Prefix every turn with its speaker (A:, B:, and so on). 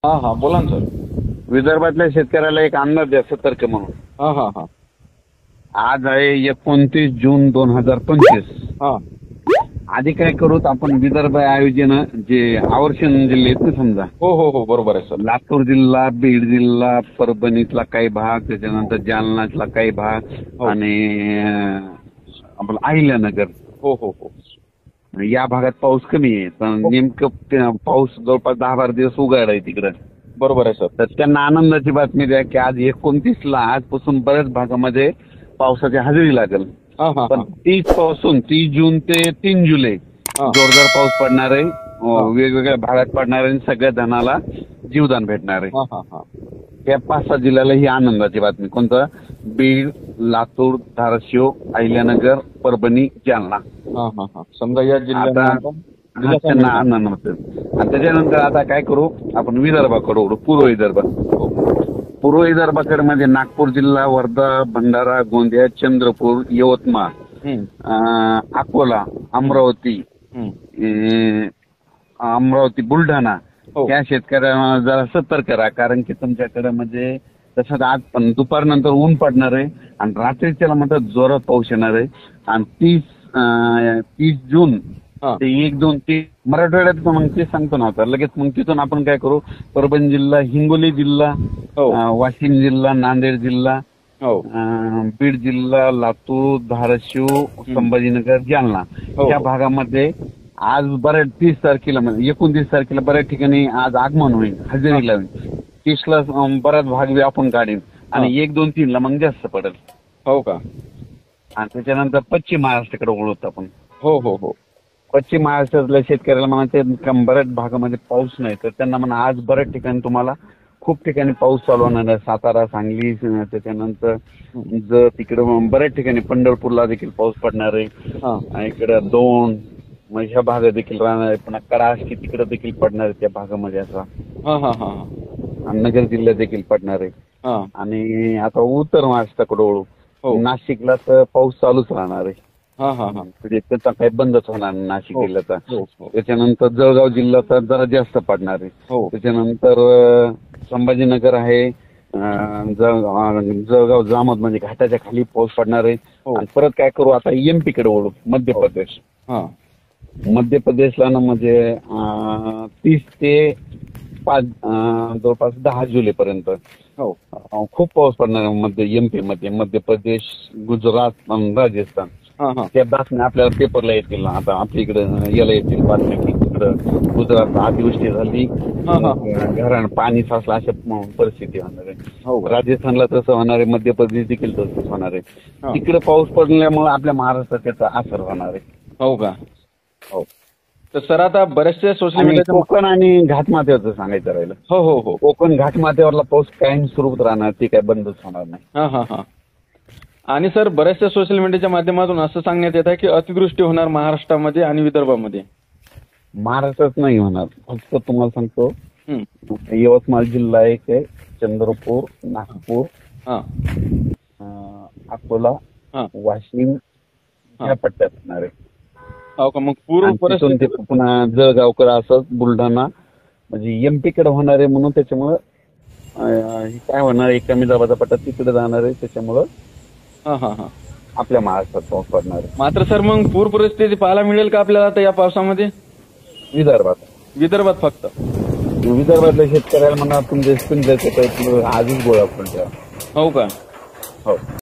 A: हा हा, बोला ना सर.
B: विदर्भातल्या शेतकऱ्याला एक अंदाज द्या सतर्क म्हणून.
A: हा हा हा
B: आज आहे 29 जून 2025.
A: हा
B: आधी काय करूत आपण विदर्भ आयोजन जे आवर्षण जिल्हे आहेत ना समजा,
A: हो हो हो, बरोबर आहे सर.
B: लातूर जिल्हा, बीड जिल्हा, परभणीतला काही भाग, त्याच्यानंतर जालन्यातला काही भाग
A: हो.
B: आणि आपलं अहिल्यानगर
A: हो हो हो
B: या भागात पाऊस कमी आहे. तर नेमकं पाऊस जवळपास 10-12 दिवस उघाड आहे तिकडं.
A: बरोबर आहे सर.
B: तर त्यांना आनंदाची बातमी द्या की आज 29ला आजपासून बऱ्याच भागामध्ये पावसाची हजेरी लागेल.
A: हा हा
B: पण 30 जून ते 3 जुलै
A: हा.
B: जोरदार पाऊस पडणार आहे. वेगवेगळ्या भागात पडणार आहे आणि सगळ्या जणाला जीवदान भेटणार आहे.
A: हा हा हा
B: या 5-6 जिल्ह्याला ही आनंदाची बातमी. कोणतं? बीड, लातूर, धाराशिव, अहिल्यानगर, परभणी, जालना.
A: हा हा हा, समजा या जिल्ह्यात
B: त्यांना आनंद होतो. आणि त्याच्यानंतर आता काय करू आपण विदर्भाकडे ओढू. पूर्व विदर्भ. पूर्व विदर्भाकडे म्हणजे नागपूर जिल्हा, वर्धा, भंडारा, गोंदिया, चंद्रपूर, यवतमाळ, अकोला, अमरावती, बुलढाणा या शेतकऱ्यांना जरा सतर्क राहा. कारण की तुमच्याकडे म्हणजे तसं आज पण दुपारनंतर ऊन पडणार आहे आणि रात्रीच्याला मात्र जोरात पाऊस येणार आहे. आणि 30 जून ते 1-2-3 मराठवाड्यात मग ते सांगतो ना आता लगेच. मग तिथून आपण काय करू, परभणी जिल्हा, हिंगोली जिल्हा, वाशिम जिल्हा, नांदेड जिल्हा, बीड जिल्हा, लातूर, धाराशिव, संभाजीनगर, जालना या भागामध्ये आज बऱ्याच 30 तारखेला म्हणजे 29 तारखेला बऱ्याच ठिकाणी आज आगमन होईल, हजेरी लावेल. 30ला बराच भाग आपण काढीन आणि 1-2-3ला मग जास्त पडेल.
A: हो का?
B: आणि त्याच्यानंतर पश्चिम महाराष्ट्राकडे वळवत आपण.
A: हो हो हो.
B: पश्चिम महाराष्ट्रातल्या शेतकऱ्याला म्हणायचे बऱ्याच भागामध्ये पाऊस नाही, तर त्यांना म्हणा आज बऱ्याच ठिकाणी तुम्हाला खूप ठिकाणी पाऊस चालू होणार आहे. सातारा, सांगली, त्याच्यानंतर जर तिकडे बऱ्याच ठिकाणी पंढरपूरला देखील पाऊस पडणार आहे. इकडे दोन मग ह्या भागात देखील राहणार आहे. पुन्हा कडाष्टी तिकडे देखील पडणार आहे त्या भागामध्ये असा. आणि नगर जिल्ह्यात देखील पडणार आहे. आणि आता उत्तर महाराष्ट्राकडे वळू. नाशिकला तर पाऊस चालूच राहणार आहे. म्हणजे त्याचा काही बंदच होणार नाही नाशिक जिल्ह्याचा. त्याच्यानंतर जळगाव जिल्हा तर जरा जास्त पडणार आहे. त्याच्यानंतर संभाजीनगर आहे, जळगाव जामोद म्हणजे घाटाच्या खाली पाऊस पडणार आहे. आणि परत काय करू आता एमपी कडे वळू. मध्य प्रदेश. मध्य प्रदेशला ना म्हणजे 30 ते 5 जवळपास 10 जुलैपर्यंत खूप पाऊस पडणार आहे एमपी मध्ये. मध्य प्रदेश, गुजरात, राजस्थान त्या बातम्या आपल्याला पेपरला येतील. आता आपल्या इकडे याला येतील बातम्या की इकडं गुजरात अतिवृष्टी झाली, घरानं पाणी साचलं, अशा परिस्थिती होणार आहे. राजस्थानला तसं होणार आहे, मध्य प्रदेश देखील तसंच होणार आहे. तिकडे पाऊस पडल्यामुळे आपल्या महाराष्ट्रात त्याचा असर होणार आहे.
A: हो का? हो. तर सर आता बरेचसे सोशल मीडिया
B: कोकण आणि घाटमाथ्यावरचं सांगायचं राहिलं.
A: हो हो हो.
B: कोकण घाटमाथ्यावरला पाऊस कायम स्वरूपात राहणार, ते काय बंदच होणार नाही.
A: आणि सर बऱ्याचशा सोशल मीडियाच्या माध्यमातून असं सांगण्यात येत आहे की अतिवृष्टी होणार महाराष्ट्रामध्ये आणि विदर्भामध्ये.
B: महाराष्ट्रात नाही होणार. फक्त तुम्हाला सांगतो यवतमाळ जिल्हा एक आहे, चंद्रपूर, नागपूर, अकोला, वाशिम या पट्ट्यात होणार आहे.
A: मग पूर्व परिस्थिती
B: पुन्हा जळगावकडे असं बुलढाणा म्हणजे एमपी कडे होणार आहे. म्हणून त्याच्यामुळं काय होणार आहे, कमी दाबाचा पट्टा तिकडे जाणार आहे. त्याच्यामुळं आपल्या महाराष्ट्रात पाऊस पडणार आहे.
A: मात्र सर मग पूर परिस्थिती पाहायला मिळेल का आपल्याला आता या पावसामध्ये?
B: विदर्भात
A: फक्त
B: विदर्भातल्या शेतकऱ्याला म्हणा तुमचे आधीच गोळा करून ठेवा.
A: हो का?
B: हो.